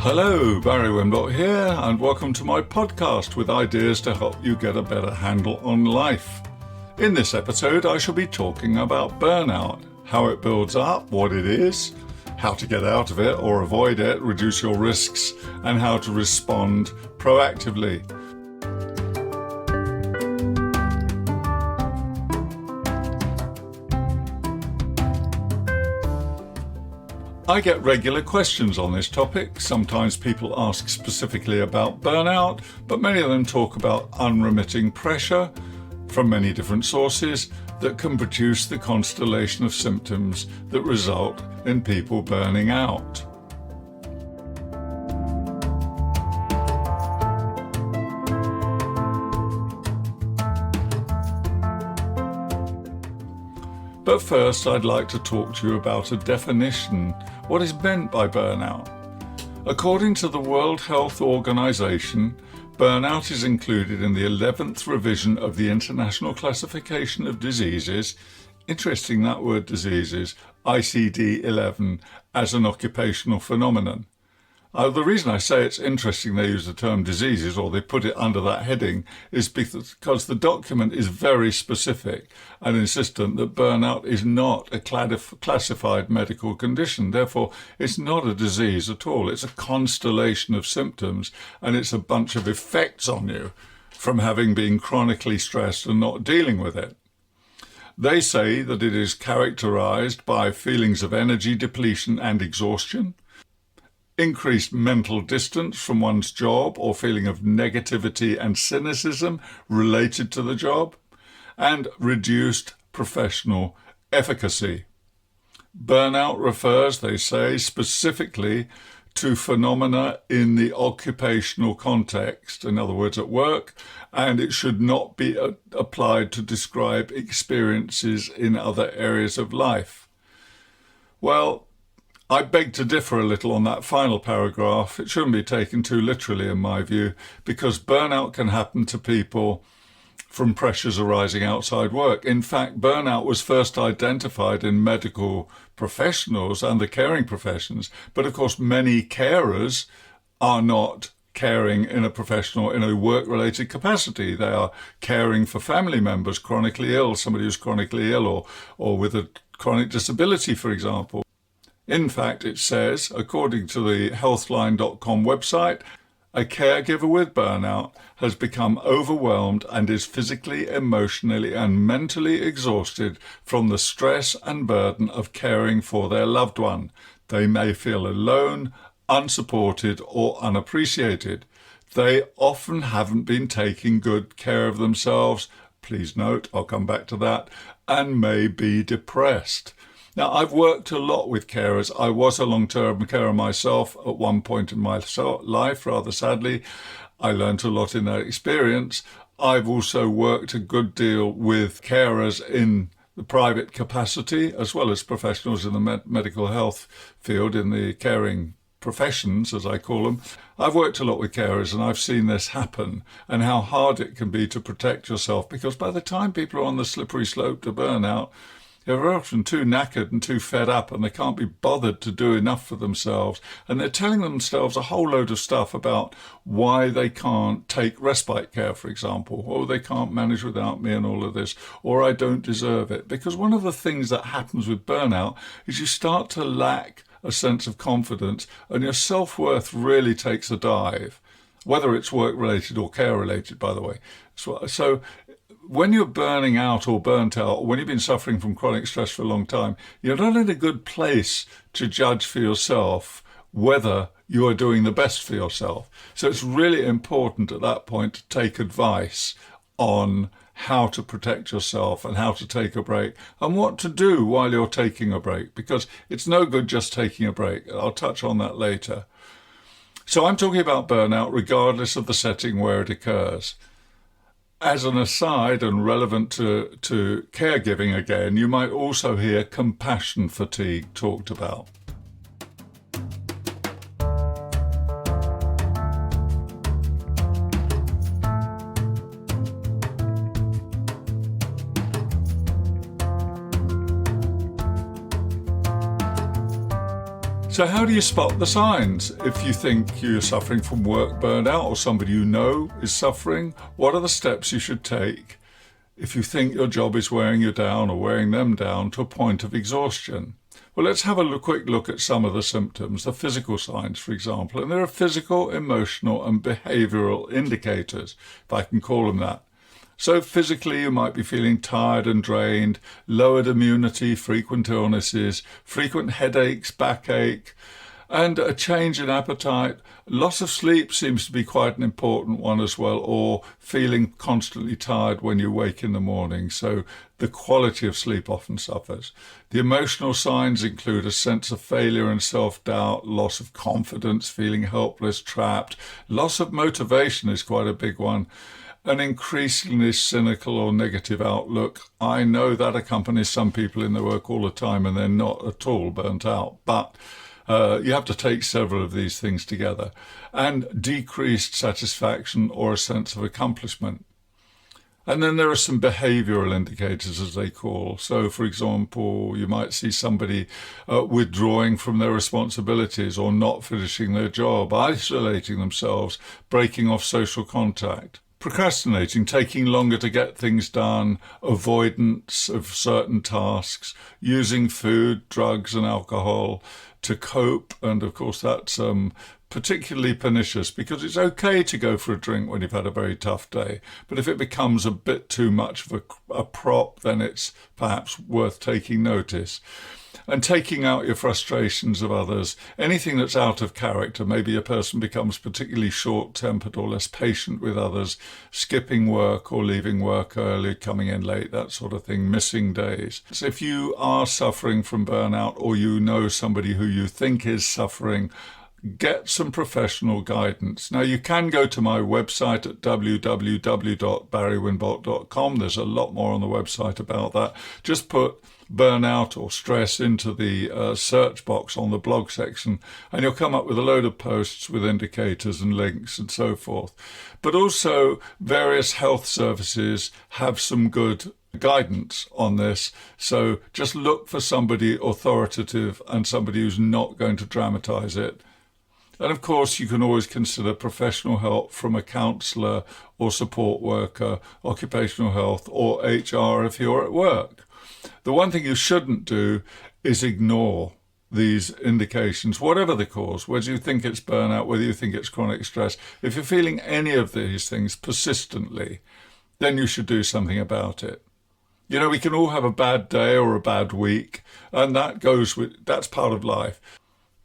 Hello, Barry Wimblott here, and welcome to my podcast with ideas to help you get a better handle on life. In this episode, I shall be talking about burnout, how it builds up, what it is, how to get out of it or avoid it, reduce your risks, and how to respond proactively. I get regular questions on this topic. Sometimes people ask specifically about burnout, but many of them talk about unremitting pressure from many different sources that can produce the constellation of symptoms that result in people burning out. But first, I'd like to talk to you about a definition, what is meant by burnout. According to the World Health Organization, burnout is included in the 11th revision of the International Classification of Diseases, interesting that word diseases, ICD-11, as an occupational phenomenon. The reason I say it's interesting they use the term diseases, or they put it under that heading, is because the document is very specific and insistent that burnout is not a classified medical condition. Therefore, it's not a disease at all. It's a constellation of symptoms, and it's a bunch of effects on you from having been chronically stressed and not dealing with it. They say that it is characterized by feelings of energy depletion and exhaustion, increased mental distance from one's job or feeling of negativity and cynicism related to the job, and reduced professional efficacy. Burnout refers, they say, specifically to phenomena in the occupational context, in other words, at work, and it should not be applied to describe experiences in other areas of life. Well, I beg to differ a little on that final paragraph. It shouldn't be taken too literally in my view, because burnout can happen to people from pressures arising outside work. In fact, burnout was first identified in medical professionals and the caring professions, but of course many carers are not caring in a work-related capacity. They are caring for family members chronically ill, somebody who's chronically ill or with a chronic disability, for example. In fact, it says, according to the healthline.com website, a caregiver with burnout has become overwhelmed and is physically, emotionally, and mentally exhausted from the stress and burden of caring for their loved one. They may feel alone, unsupported, or unappreciated. They often haven't been taking good care of themselves, please note, I'll come back to that, and may be depressed. Now, I've worked a lot with carers. I was a long-term carer myself at one point in my life, rather sadly. I learned a lot in that experience. I've also worked a good deal with carers in the private capacity, as well as professionals in the medical health field, in the caring professions, as I call them. I've worked a lot with carers, and I've seen this happen and how hard it can be to protect yourself, because by the time people are on the slippery slope to burnout, they're often too knackered and too fed up, and they can't be bothered to do enough for themselves. And they're telling themselves a whole load of stuff about why they can't take respite care, for example. Oh, they can't manage without me and all of this. Or I don't deserve it. Because one of the things that happens with burnout is you start to lack a sense of confidence, and your self-worth really takes a dive, whether it's work-related or care-related, by the way. So when you're burning out or burnt out, or when you've been suffering from chronic stress for a long time, you're not in a good place to judge for yourself whether you are doing the best for yourself. So it's really important at that point to take advice on how to protect yourself and how to take a break and what to do while you're taking a break, because it's no good just taking a break. I'll touch on that later. So I'm talking about burnout regardless of the setting where it occurs. As an aside and relevant to caregiving again, you might also hear compassion fatigue talked about. So how do you spot the signs? If you think you're suffering from work burnout or somebody you know is suffering, what are the steps you should take? If you think your job is wearing you down or wearing them down to a point of exhaustion. Well, let's have a quick look at some of the symptoms, the physical signs, for example. And there are physical, emotional, and behavioural indicators, if I can call them that. So physically, you might be feeling tired and drained, lowered immunity, frequent illnesses, frequent headaches, backache, and a change in appetite. Loss of sleep seems to be quite an important one as well, or feeling constantly tired when you wake in the morning. So the quality of sleep often suffers. The emotional signs include a sense of failure and self-doubt, loss of confidence, feeling helpless, trapped. Loss of motivation is quite a big one. An increasingly cynical or negative outlook. I know that accompanies some people in their work all the time and they're not at all burnt out, but you have to take several of these things together. And decreased satisfaction or a sense of accomplishment. And then there are some behavioural indicators, as they call. So, for example, you might see somebody withdrawing from their responsibilities or not finishing their job, isolating themselves, breaking off social contact. Procrastinating, taking longer to get things done, avoidance of certain tasks, using food, drugs and alcohol to cope. And of course that's particularly pernicious because it's okay to go for a drink when you've had a very tough day. But if it becomes a bit too much of a prop, then it's perhaps worth taking notice. And taking out your frustrations of others, anything that's out of character. Maybe a person becomes particularly short-tempered or less patient with others, skipping work or leaving work early, coming in late, that sort of thing, missing days. So if you are suffering from burnout or you know somebody who you think is suffering, get some professional guidance. Now, you can go to my website at www.barrywinbolt.com. There's a lot more on the website about that. Just put burnout or stress into the search box on the blog section and you'll come up with a load of posts with indicators and links and so forth. But also various health services have some good guidance on this. So just look for somebody authoritative and somebody who's not going to dramatize it. And of course, you can always consider professional help from a counsellor or support worker, occupational health or HR if you're at work. The one thing you shouldn't do is ignore these indications, whatever the cause, whether you think it's burnout, whether you think it's chronic stress. If you're feeling any of these things persistently, then you should do something about it. You know, we can all have a bad day or a bad week, and that's part of life.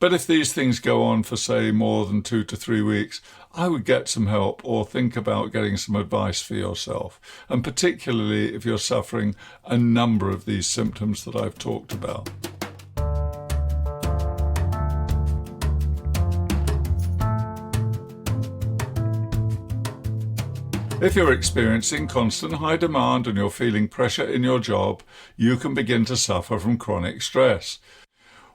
But if these things go on for, say, more than 2 to 3 weeks, I would get some help or think about getting some advice for yourself. And particularly if you're suffering a number of these symptoms that I've talked about. If you're experiencing constant high demand and you're feeling pressure in your job, you can begin to suffer from chronic stress.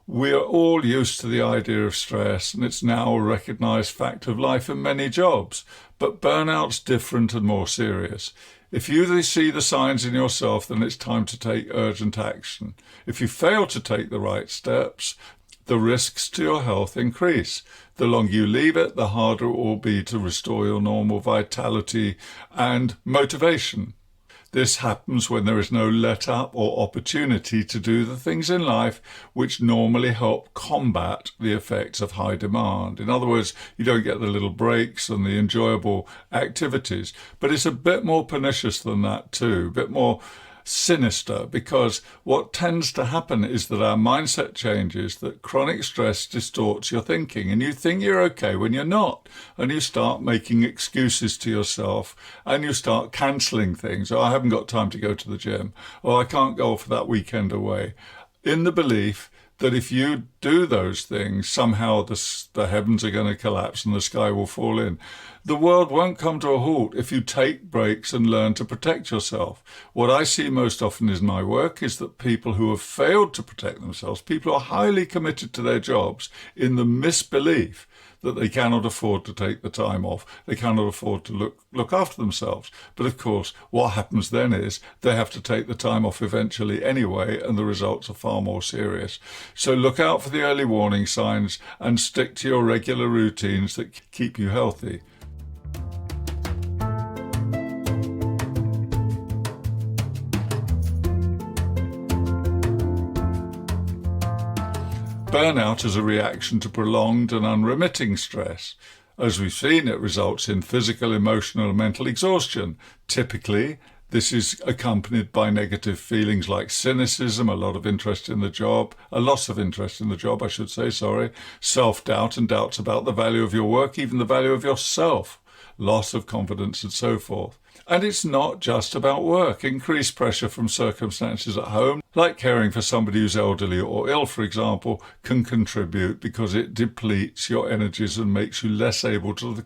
We're all used to the idea of stress, and it's now a recognised fact of life in many jobs. But burnout's different and more serious. If you see the signs in yourself, then it's time to take urgent action. If you fail to take the right steps, the risks to your health increase. The longer you leave it, the harder it will be to restore your normal vitality and motivation. This happens when there is no let-up or opportunity to do the things in life which normally help combat the effects of high demand. In other words, you don't get the little breaks and the enjoyable activities. But it's a bit more pernicious than that too, a bit more sinister, because what tends to happen is that our mindset changes, that chronic stress distorts your thinking, and you think you're okay when you're not, and you start making excuses to yourself, and you start cancelling things. Oh, I haven't got time to go to the gym, or I can't go for that weekend away, in the belief that if you do those things, somehow the heavens are going to collapse and the sky will fall in. The world won't come to a halt if you take breaks and learn to protect yourself. What I see most often in my work is that people who have failed to protect themselves, people who are highly committed to their jobs, in the misbelief that they cannot afford to take the time off. They cannot afford to look after themselves. But of course, what happens then is they have to take the time off eventually anyway, and the results are far more serious. So look out for the early warning signs and stick to your regular routines that keep you healthy. Burnout is a reaction to prolonged and unremitting stress. As we've seen, it results in physical, emotional, and mental exhaustion. Typically, this is accompanied by negative feelings like cynicism, a loss of interest in the job, self-doubt and doubts about the value of your work, even the value of yourself, loss of confidence, and so forth. And it's not just about work. Increased pressure from circumstances at home, like caring for somebody who's elderly or ill, for example, can contribute because it depletes your energies and makes you less able to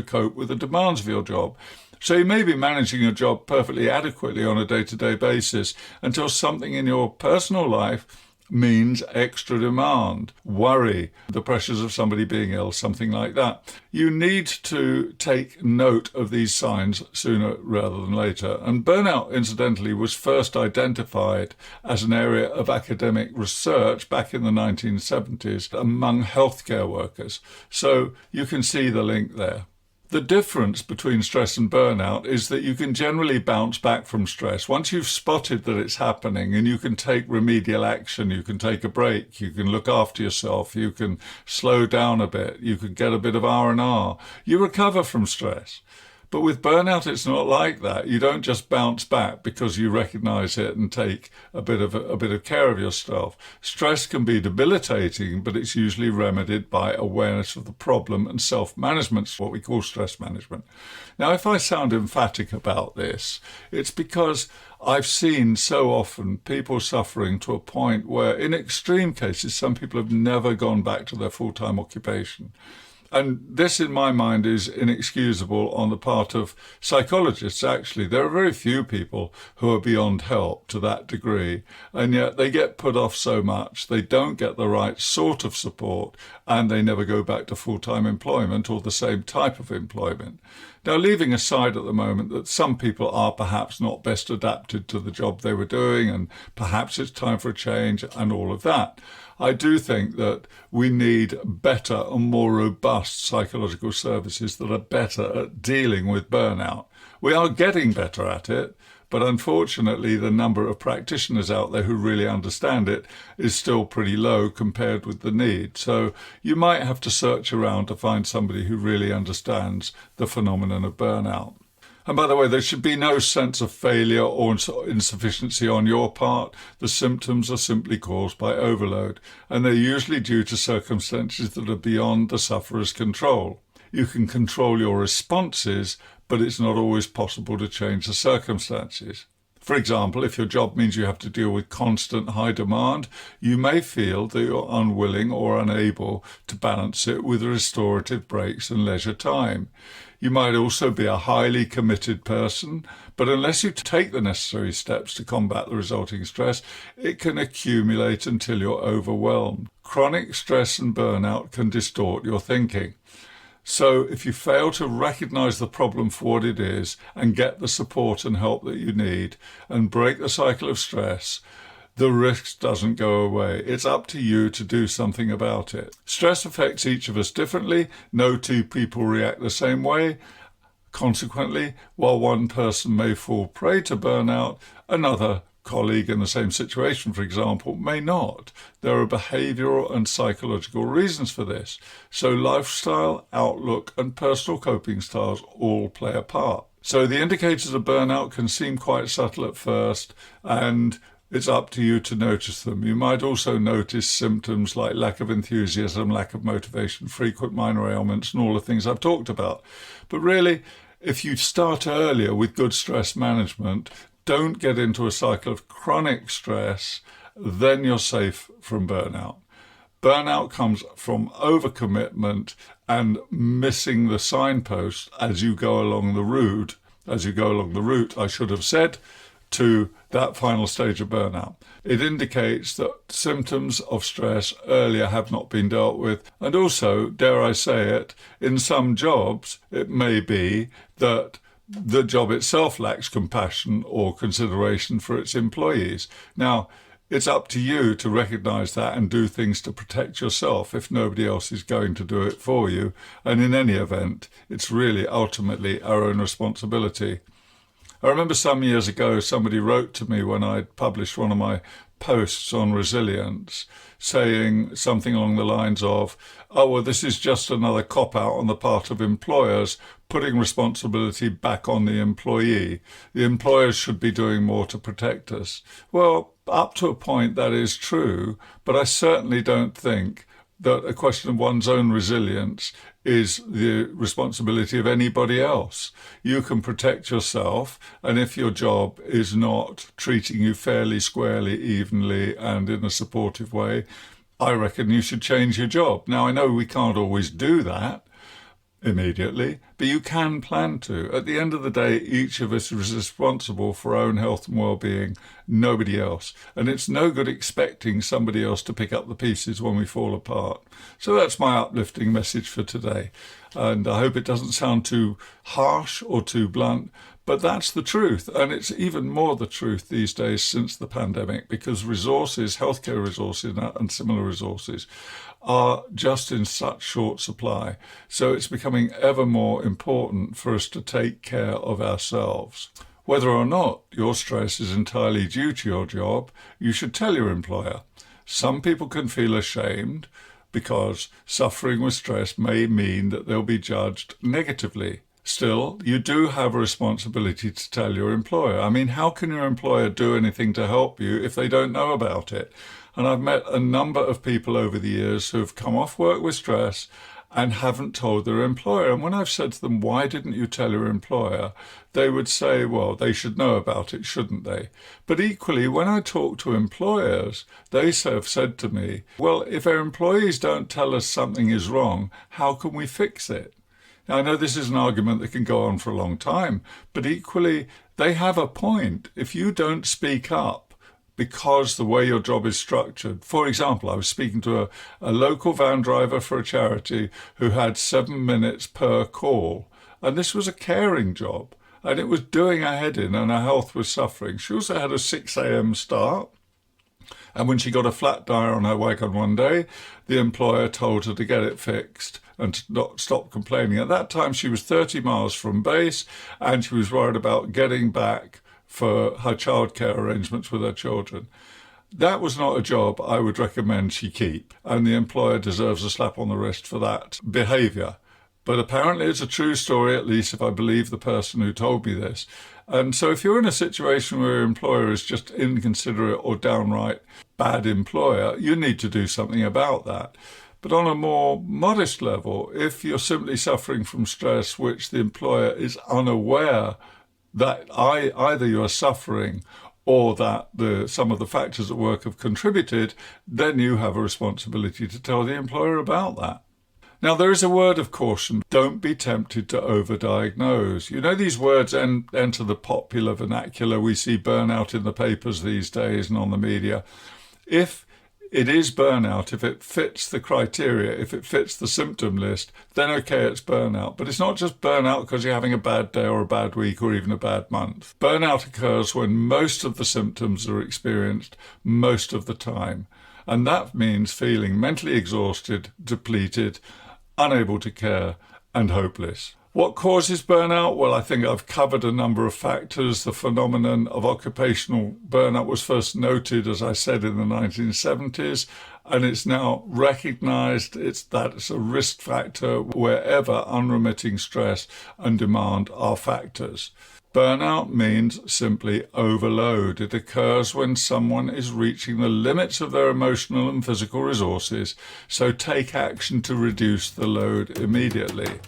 cope with the demands of your job. So you may be managing your job perfectly adequately on a day-to-day basis until something in your personal life means extra demand, worry, the pressures of somebody being ill, something like that. You need to take note of these signs sooner rather than later. And burnout, incidentally, was first identified as an area of academic research back in the 1970s among healthcare workers. So you can see the link there. The difference between stress and burnout is that you can generally bounce back from stress. Once you've spotted that it's happening and you can take remedial action, you can take a break, you can look after yourself, you can slow down a bit, you can get a bit of R&R, you recover from stress. But with burnout, it's not like that. You don't just bounce back because you recognize it and take a bit of care of yourself. Stress can be debilitating, but it's usually remedied by awareness of the problem and self-management, what we call stress management. Now, if I sound emphatic about this, it's because I've seen so often people suffering to a point where, in extreme cases, some people have never gone back to their full-time occupation. And this, in my mind, is inexcusable on the part of psychologists, actually. There are very few people who are beyond help to that degree, and yet they get put off so much, they don't get the right sort of support, and they never go back to full-time employment or the same type of employment. Now, leaving aside at the moment that some people are perhaps not best adapted to the job they were doing, and perhaps it's time for a change and all of that, I do think that we need better and more robust psychological services that are better at dealing with burnout. We are getting better at it, but unfortunately the number of practitioners out there who really understand it is still pretty low compared with the need. So you might have to search around to find somebody who really understands the phenomenon of burnout. And by the way, there should be no sense of failure or insufficiency on your part. The symptoms are simply caused by overload, and they're usually due to circumstances that are beyond the sufferer's control. You can control your responses, but it's not always possible to change the circumstances. For example, if your job means you have to deal with constant high demand, you may feel that you're unwilling or unable to balance it with restorative breaks and leisure time. You might also be a highly committed person, but unless you take the necessary steps to combat the resulting stress, it can accumulate until you're overwhelmed. Chronic stress and burnout can distort your thinking. So if you fail to recognize the problem for what it is and get the support and help that you need and break the cycle of stress, the risk doesn't go away. It's up to you to do something about it. Stress affects each of us differently. No two people react the same way. Consequently, while one person may fall prey to burnout, another colleague in the same situation, for example, may not. There are behavioral and psychological reasons for this. So lifestyle, outlook, and personal coping styles all play a part. So the indicators of burnout can seem quite subtle at first, and it's up to you to notice them. You might also notice symptoms like lack of enthusiasm, lack of motivation, frequent minor ailments, and all the things I've talked about. But really, if you start earlier with good stress management, don't get into a cycle of chronic stress, then you're safe from burnout. Burnout comes from overcommitment and missing the signpost as you go along the route. I should have said, to that final stage of burnout. It indicates that symptoms of stress earlier have not been dealt with. And also, dare I say it, in some jobs, it may be that the job itself lacks compassion or consideration for its employees. Now, it's up to you to recognize that and do things to protect yourself if nobody else is going to do it for you. And in any event, it's really ultimately our own responsibility. I remember some years ago, somebody wrote to me when I'd published one of my posts on resilience, saying something along the lines of, oh, well, this is just another cop-out on the part of employers, putting responsibility back on the employee. The employers should be doing more to protect us. Well, up to a point that is true, but I certainly don't think that a question of one's own resilience is the responsibility of anybody else. You can protect yourself, and if your job is not treating you fairly, squarely, evenly, and in a supportive way, I reckon you should change your job. Now, I know we can't always do that immediately, but you can plan to. At the end of the day, each of us is responsible for our own health and well-being, nobody else. And it's no good expecting somebody else to pick up the pieces when we fall apart. So that's my uplifting message for today. And I hope it doesn't sound too harsh or too blunt, but that's the truth. And it's even more the truth these days since the pandemic, because resources, healthcare resources and similar resources, are just in such short supply. So it's becoming ever more important for us to take care of ourselves. Whether or not your stress is entirely due to your job, you should tell your employer. Some people can feel ashamed because suffering with stress may mean that they'll be judged negatively. Still, you do have a responsibility to tell your employer. I mean, how can your employer do anything to help you if they don't know about it? And I've met a number of people over the years who have come off work with stress and haven't told their employer. And when I've said to them, why didn't you tell your employer? They would say, well, they should know about it, shouldn't they? But equally, when I talk to employers, they have said to me, well, if our employees don't tell us something is wrong, how can we fix it? Now, I know this is an argument that can go on for a long time, but equally, they have a point. If you don't speak up, because the way your job is structured. For example, I was speaking to a local van driver for a charity who had 7 minutes per call. And this was a caring job. And it was doing her head in and her health was suffering. She also had a 6 a.m. start. And when she got a flat tire on her wagon one day, the employer told her to get it fixed and to not stop complaining. At that time, she was 30 miles from base and she was worried about getting back for her childcare arrangements with her children. That was not a job I would recommend she keep, and the employer deserves a slap on the wrist for that behaviour. But apparently it's a true story, at least if I believe the person who told me this. And so if you're in a situation where your employer is just inconsiderate or downright bad employer, you need to do something about that. But on a more modest level, if you're simply suffering from stress which the employer is unaware that either you are suffering or that some of the factors at work have contributed, then you have a responsibility to tell the employer about that. Now, there is a word of caution. Don't be tempted to overdiagnose. You know, these words enter the popular vernacular. We see burnout in the papers these days and on the media. If it is burnout, if it fits the criteria, if it fits the symptom list, then okay, it's burnout. But it's not just burnout because you're having a bad day or a bad week or even a bad month. Burnout occurs when most of the symptoms are experienced most of the time. And that means feeling mentally exhausted, depleted, unable to care, and hopeless. What causes burnout? Well, I think I've covered a number of factors. The phenomenon of occupational burnout was first noted, as I said, in the 1970s, and it's now recognized that it's a risk factor wherever unremitting stress and demand are factors. Burnout means simply overload. It occurs when someone is reaching the limits of their emotional and physical resources, so take action to reduce the load immediately.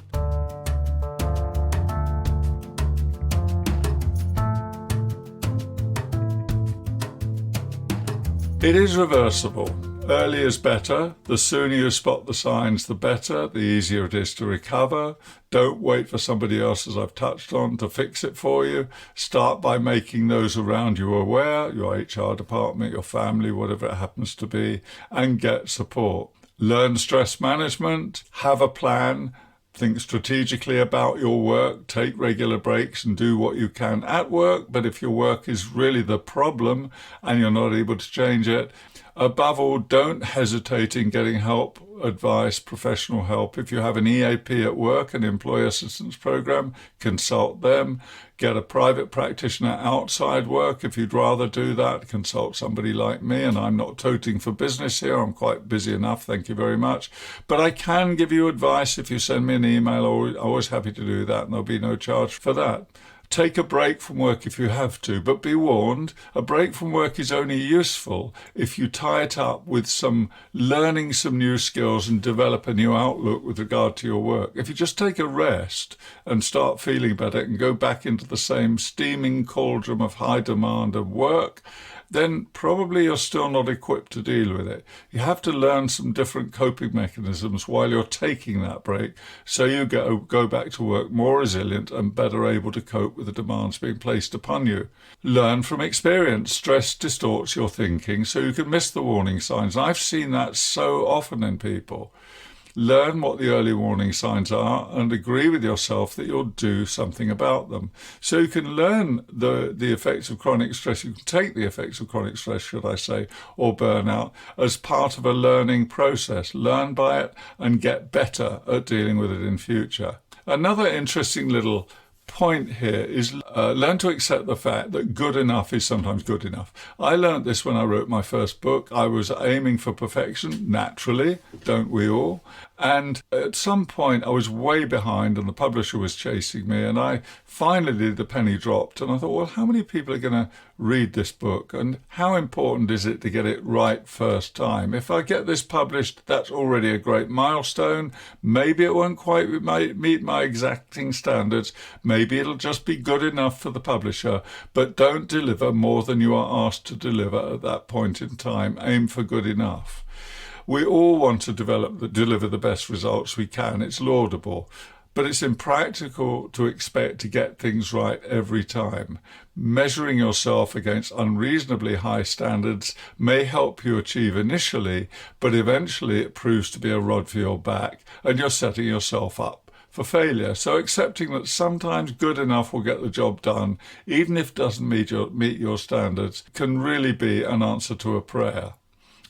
It is reversible, Early is better. The sooner you spot the signs, the better. The easier it is to recover. Don't wait for somebody else, as I've touched on, to fix it for you. Start by making those around you aware, your HR department, your family, whatever it happens to be, and get support. Learn stress management, have a plan, think strategically about your work, take regular breaks and do what you can at work. But if your work is really the problem and you're not able to change it, above all, don't hesitate in getting help, advice, professional help. If you have an EAP at work, an employee assistance program, consult them. Get a private practitioner outside work. If you'd rather do that, consult somebody like me. And I'm not toting for business here. I'm quite busy enough. Thank you very much. But I can give you advice if you send me an email. I'm always happy to do that, and there'll be no charge for that. Take a break from work if you have to, but be warned, a break from work is only useful if you tie it up with learning some new skills and develop a new outlook with regard to your work. If you just take a rest and start feeling better and go back into the same steaming cauldron of high demand of work, then probably you're still not equipped to deal with it. You have to learn some different coping mechanisms while you're taking that break, so you go back to work more resilient and better able to cope with the demands being placed upon you. Learn from experience. Stress distorts your thinking, so you can miss the warning signs. I've seen that so often in people. Learn what the early warning signs are and agree with yourself that you'll do something about them. So you can learn the effects of chronic stress. You can take the effects of chronic stress, should I say, or burnout as part of a learning process. Learn by it and get better at dealing with it in future. Another interesting little point here is learn to accept the fact that good enough is sometimes good enough. I learned this when I wrote my first book. I was aiming for perfection, naturally, don't we all? And at some point I was way behind and the publisher was chasing me, and I finally, the penny dropped, and I thought, well, how many people are going to read this book, and how important is it to get it right first time? If I get this published, that's already a great milestone. Maybe it won't quite meet my exacting standards. Maybe it'll just be good enough for the publisher, but don't deliver more than you are asked to deliver at that point in time. Aim for good enough. We all want to deliver the best results we can. It's laudable. But it's impractical to expect to get things right every time. Measuring yourself against unreasonably high standards may help you achieve initially, but eventually it proves to be a rod for your back and you're setting yourself up for failure. So accepting that sometimes good enough will get the job done, even if it doesn't meet your standards, can really be an answer to a prayer.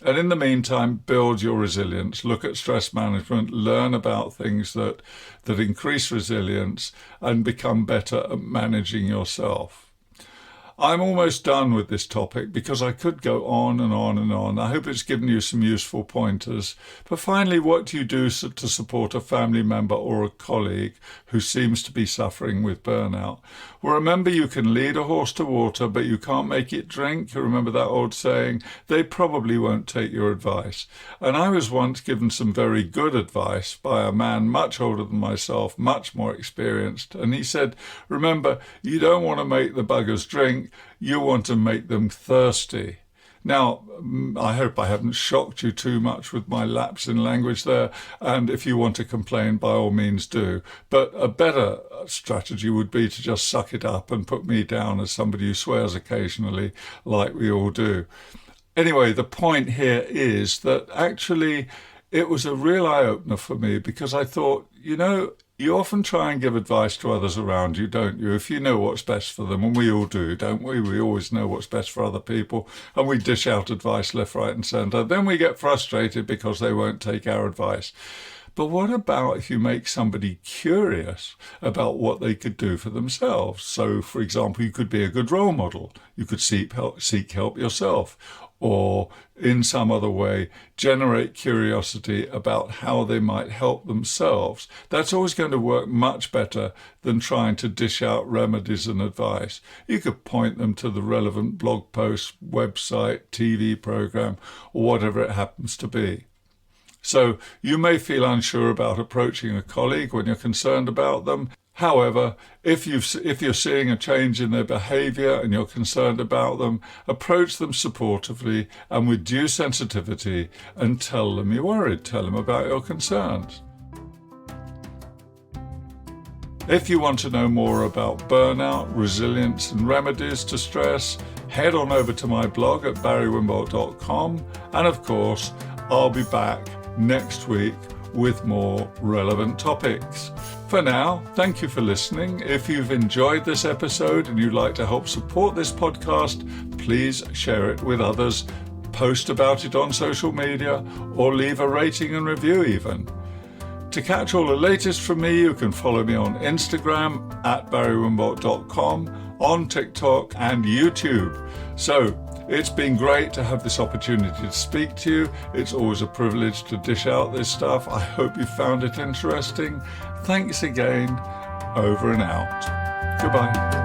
And in the meantime, build your resilience. Look at stress management, learn about things that increase resilience, and become better at managing yourself. I'm almost done with this topic because I could go on and on and on. I hope it's given you some useful pointers. But finally, what do you do to support a family member or a colleague who seems to be suffering with burnout? Well, remember, you can lead a horse to water, but you can't make it drink. You remember that old saying? They probably won't take your advice. And I was once given some very good advice by a man much older than myself, much more experienced. And he said, remember, you don't want to make the buggers drink. You want to make them thirsty. Now, I hope I haven't shocked you too much with my lapse in language there, and if you want to complain, by all means do. But a better strategy would be to just suck it up and put me down as somebody who swears occasionally, like we all do. Anyway, the point here is that actually it was a real eye-opener for me, because I thought, you often try and give advice to others around you, don't you? If you know what's best for them, and we all do, don't we? We always know what's best for other people, and we dish out advice left, right and centre. Then we get frustrated because they won't take our advice. But what about if you make somebody curious about what they could do for themselves? So, for example, you could be a good role model. You could seek help yourself, or in some other way generate curiosity about how they might help themselves. That's always going to work much better than trying to dish out remedies and advice. You could point them to the relevant blog post, website, TV program, or whatever it happens to be. So you may feel unsure about approaching a colleague when you're concerned about them. However, if you're seeing a change in their behaviour and you're concerned about them, approach them supportively and with due sensitivity and tell them you're worried. Tell them about your concerns. If you want to know more about burnout, resilience and remedies to stress, head on over to my blog at barrywimbolt.com, and of course, I'll be back next week with more relevant topics. For now, thank you for listening. If you've enjoyed this episode and you'd like to help support this podcast, please share it with others, post about it on social media, or leave a rating and review even. To catch all the latest from me, you can follow me on Instagram at barrywimbolt.com, on TikTok and YouTube. So, it's been great to have this opportunity to speak to you. It's always a privilege to dish out this stuff. I hope you found it interesting. Thanks again. Over and out. Goodbye.